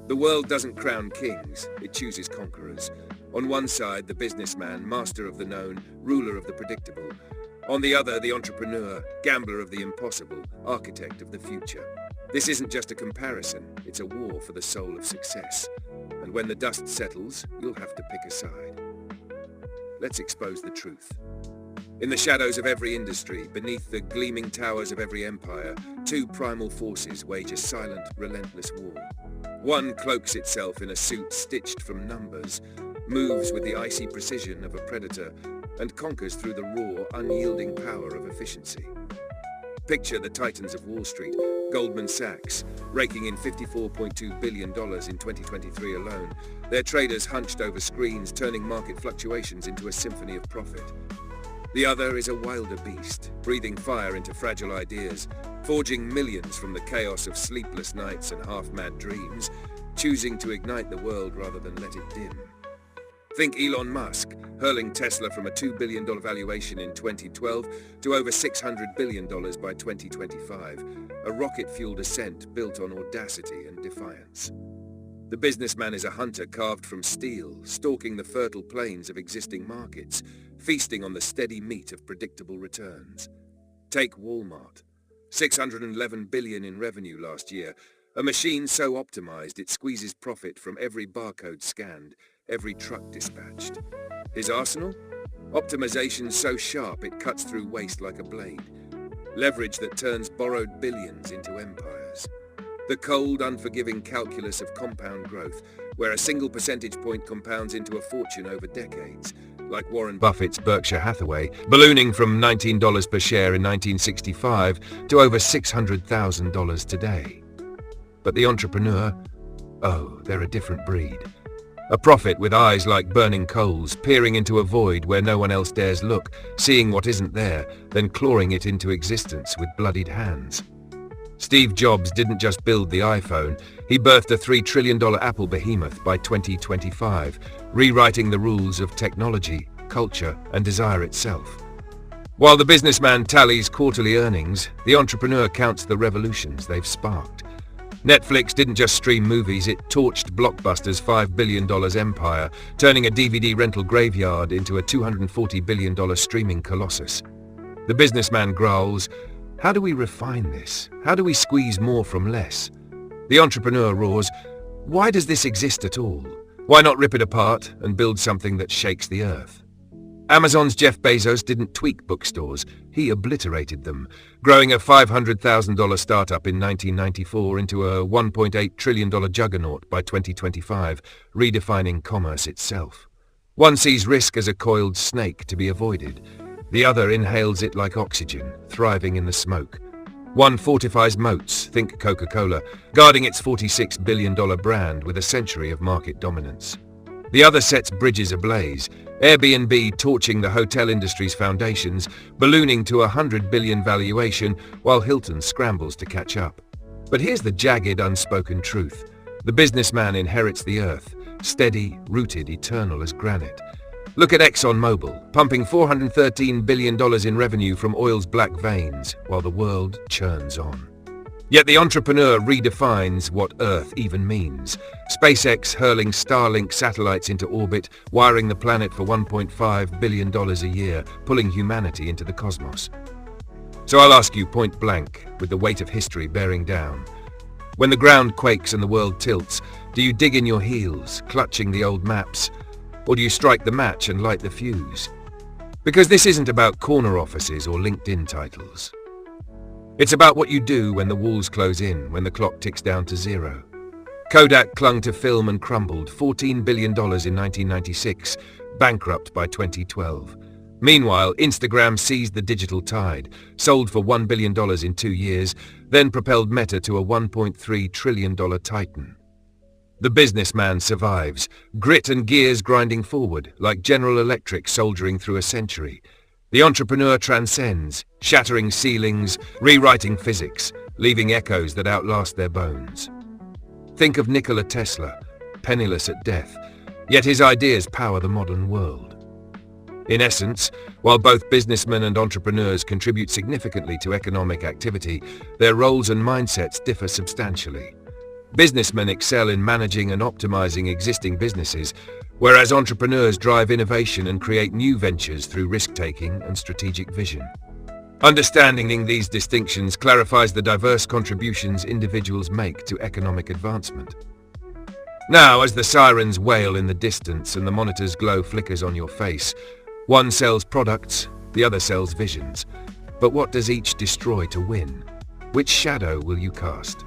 The world doesn't crown kings, it chooses conquerors. On one side, the businessman, master of the known, ruler of the predictable. On the other, the entrepreneur, gambler of the impossible, architect of the future. This isn't just a comparison, it's a war for the soul of success. And when the dust settles, you'll have to pick a side. Let's expose the truth. In the shadows of every industry, beneath the gleaming towers of every empire, two primal forces wage a silent, relentless war. One cloaks itself in a suit stitched from numbers, moves with the icy precision of a predator, and conquers through the raw, unyielding power of efficiency. Picture the titans of Wall Street, Goldman Sachs, raking in $54.2 billion in 2023 alone, their traders hunched over screens, turning market fluctuations into a symphony of profit. The other is a wilder beast, breathing fire into fragile ideas, forging millions from the chaos of sleepless nights and half-mad dreams, choosing to ignite the world rather than let it dim. Think Elon Musk, hurling Tesla from a $2 billion valuation in 2012 to over $600 billion by 2025, a rocket-fueled ascent built on audacity and defiance. The businessman is a hunter carved from steel, stalking the fertile plains of existing markets, feasting on the steady meat of predictable returns. Take Walmart. $611 billion in revenue last year, a machine so optimized it squeezes profit from every barcode scanned, every truck dispatched. His arsenal? Optimization so sharp it cuts through waste like a blade. Leverage that turns borrowed billions into empires. The cold, unforgiving calculus of compound growth, where a single percentage point compounds into a fortune over decades, like Warren Buffett's Berkshire Hathaway, ballooning from $19 per share in 1965 to over $600,000 today. But the entrepreneur? Oh, they're a different breed. A prophet with eyes like burning coals, peering into a void where no one else dares look, seeing what isn't there, then clawing it into existence with bloodied hands. Steve Jobs didn't just build the iPhone, he birthed a $3 trillion Apple behemoth by 2025, rewriting the rules of technology, culture, and desire itself. While the businessman tallies quarterly earnings, the entrepreneur counts the revolutions they've sparked. Netflix didn't just stream movies, it torched Blockbuster's $5 billion empire, turning a DVD rental graveyard into a $240 billion streaming colossus. The businessman growls, "How do we refine this? How do we squeeze more from less?" The entrepreneur roars, "Why does this exist at all? Why not rip it apart and build something that shakes the earth?" Amazon's Jeff Bezos didn't tweak bookstores, he obliterated them, growing a $500,000 startup in 1994 into a $1.8 trillion juggernaut by 2025, redefining commerce itself. One sees risk as a coiled snake to be avoided. The other inhales it like oxygen, thriving in the smoke. One fortifies moats, think Coca-Cola, guarding its $46 billion brand with a century of market dominance. The other sets bridges ablaze, Airbnb torching the hotel industry's foundations, ballooning to a $100 billion valuation while Hilton scrambles to catch up. But here's the jagged, unspoken truth. The businessman inherits the earth, steady, rooted, eternal as granite. Look at ExxonMobil, pumping $413 billion in revenue from oil's black veins, while the world churns on. Yet the entrepreneur redefines what Earth even means. SpaceX hurling Starlink satellites into orbit, wiring the planet for $1.5 billion a year, pulling humanity into the cosmos. So I'll ask you point blank, with the weight of history bearing down. When the ground quakes and the world tilts, do you dig in your heels, clutching the old maps? Or do you strike the match and light the fuse? Because this isn't about corner offices or LinkedIn titles. It's about what you do when the walls close in, when the clock ticks down to zero. Kodak clung to film and crumbled, $14 billion in 1996, bankrupt by 2012. Meanwhile, Instagram seized the digital tide, sold for $1 billion in 2 years, then propelled Meta to a $1.3 trillion titan. The businessman survives, grit and gears grinding forward, like General Electric soldiering through a century. The entrepreneur transcends, shattering ceilings, rewriting physics, leaving echoes that outlast their bones. Think of Nikola Tesla, penniless at death, yet his ideas power the modern world. In essence, while both businessmen and entrepreneurs contribute significantly to economic activity, their roles and mindsets differ substantially. Businessmen excel in managing and optimizing existing businesses, whereas entrepreneurs drive innovation and create new ventures through risk-taking and strategic vision. Understanding these distinctions clarifies the diverse contributions individuals make to economic advancement. Now, as the sirens wail in the distance and the monitor's glow flickers on your face, one sells products, the other sells visions. But what does each destroy to win? Which shadow will you cast?